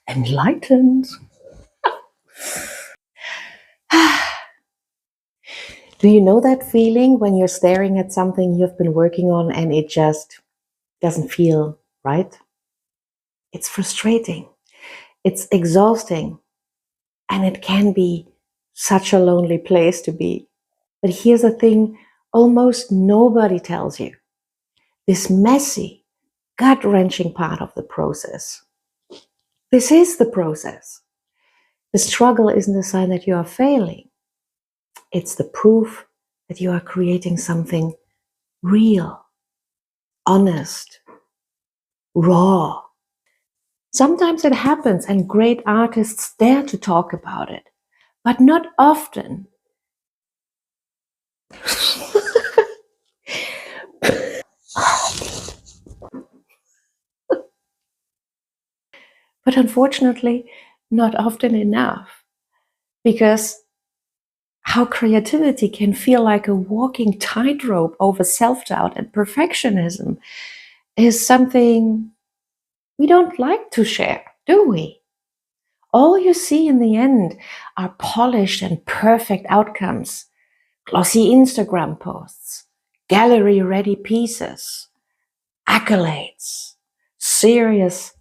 Enlightened. Do you know that feeling when you're staring at something you've been working on and it just doesn't feel right? It's frustrating. It's exhausting. And it can be such a lonely place to be. But here's the thing, almost nobody tells you. This messy, gut-wrenching part of the process. This is the process. The struggle isn't a sign that you are failing. It's the proof that you are creating something real, honest, raw. Sometimes it happens and great artists dare to talk about it, but not often. But unfortunately, not often enough, because how creativity can feel like a walking tightrope over self-doubt and perfectionism is something we don't like to share, do we? All you see in the end are polished and perfect outcomes, glossy Instagram posts, gallery-ready pieces, accolades, serious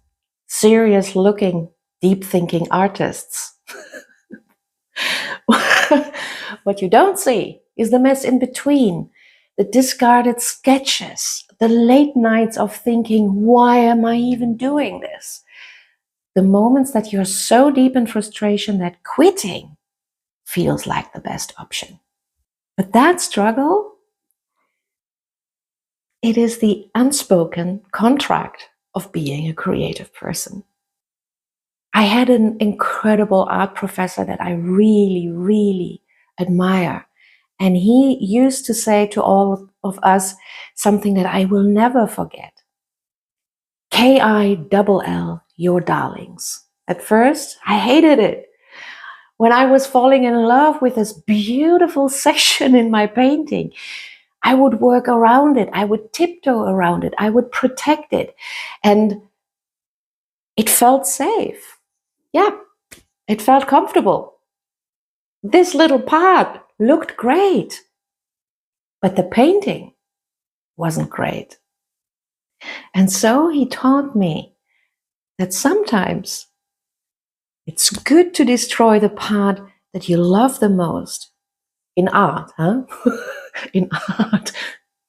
looking, deep thinking artists. What you don't see is the mess in between, the discarded sketches, the late nights of thinking, why am I even doing this? The moments that you're so deep in frustration that quitting feels like the best option. But that struggle, it is the unspoken contract of being a creative person. I had an incredible art professor that I really admire. And he used to say to all of us something that I will never forget. KILL, your darlings. At first, I hated it. When I was falling in love with this beautiful section in my painting, I would work around it. I would tiptoe around it. I would protect it. And it felt safe. Yeah, it felt comfortable. This little part looked great. But the painting wasn't great. And so he taught me that sometimes it's good to destroy the part that you love the most in art, huh? In art,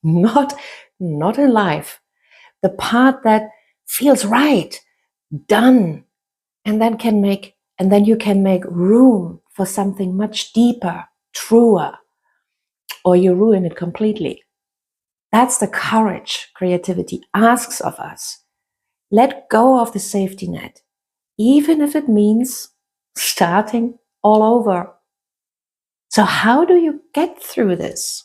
not in life. The part that feels right, done, and then you can make room for something much deeper, truer, or you ruin it completely. That's the courage creativity asks of us. Let go of the safety net, even if it means starting all over. So how do you get through this?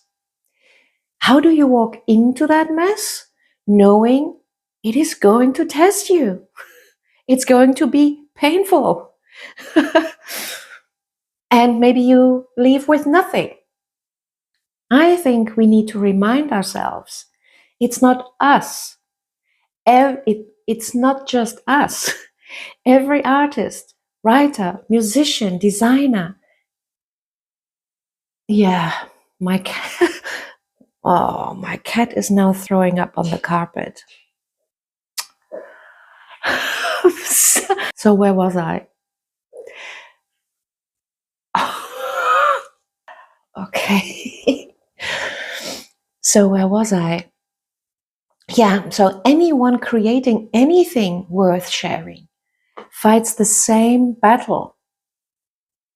How do you walk into that mess knowing it is going to test you? It's going to be painful. And maybe you leave with nothing. I think we need to remind ourselves, it's not us. It's not just us. Every artist, writer, musician, designer. Yeah, my cat. Oh, my cat is now throwing up on the carpet. So where was I? Okay. So where was I? Yeah, so anyone creating anything worth sharing fights the same battle.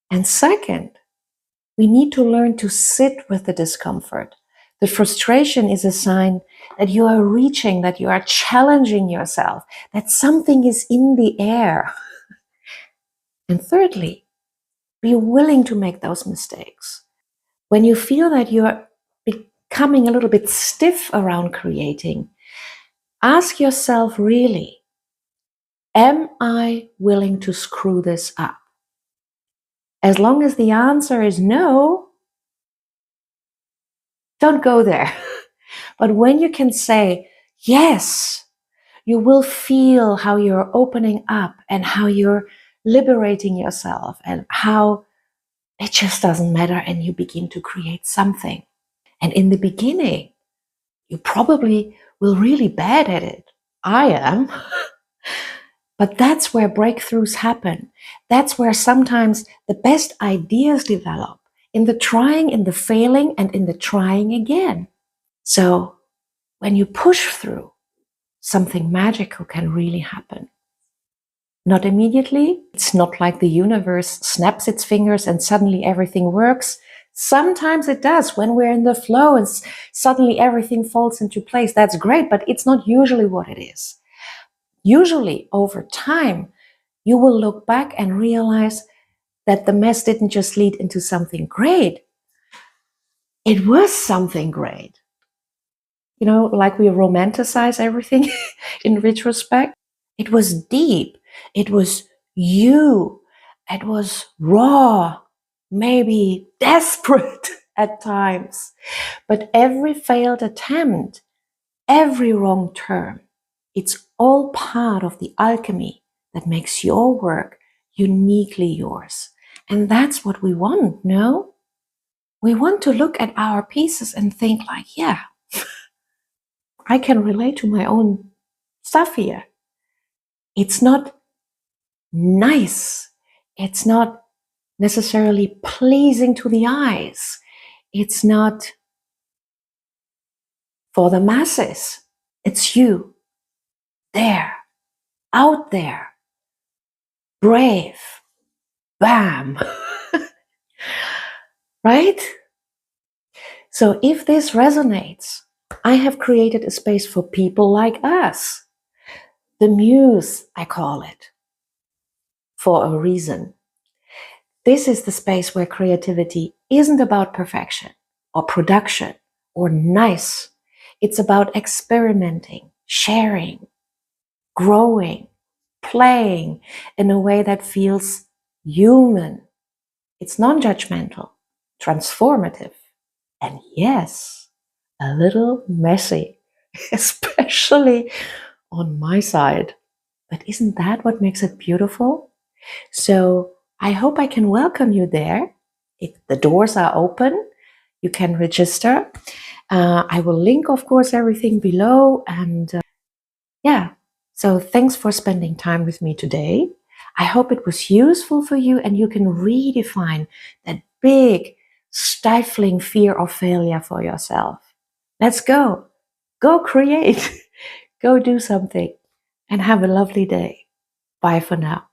And second, we need to learn to sit with the discomfort. The frustration is a sign that you are reaching, that you are challenging yourself, that something is in the air. And thirdly, be willing to make those mistakes. When you feel that you're becoming a little bit stiff around creating, ask yourself really, am I willing to screw this up? As long as the answer is no, don't go there. But when you can say, yes, you will feel how you're opening up and how you're liberating yourself and how it just doesn't matter, and you begin to create something. And in the beginning, you probably will really bad at it. I am. But that's where breakthroughs happen. That's where sometimes the best ideas develop, in the trying, in the failing, and in the trying again. So when you push through, something magical can really happen. Not immediately. It's not like the universe snaps its fingers and suddenly everything works. Sometimes it does when we're in the flow and suddenly everything falls into place. That's great, but it's not usually what it is. Usually over time, you will look back and realize that the mess didn't just lead into something great. It was something great. You know, like we romanticize everything in retrospect. It was deep. It was you. It was raw, maybe desperate at times. But every failed attempt, every wrong turn, it's all part of the alchemy that makes your work uniquely yours. And that's what we want, no? We want to look at our pieces and think like, yeah, I can relate to my own stuff here. It's not nice. It's not necessarily pleasing to the eyes. It's not for the masses. It's you there, out there, brave, bam, right? So if this resonates, I have created a space for people like us. The muse, I call it, for a reason. This is the space where creativity isn't about perfection or production or nice. It's about experimenting, sharing, growing, playing in a way that feels human. It's non-judgmental, transformative, and yes, a little messy, especially on my side. But isn't that what makes it beautiful? So I hope I can welcome you there. If the doors are open, you can register. I will link, of course, everything below. And yeah, so thanks for spending time with me today. I hope it was useful for you and you can redefine that big, stifling fear of failure for yourself. Let's go. Go create. Go do something and have a lovely day. Bye for now.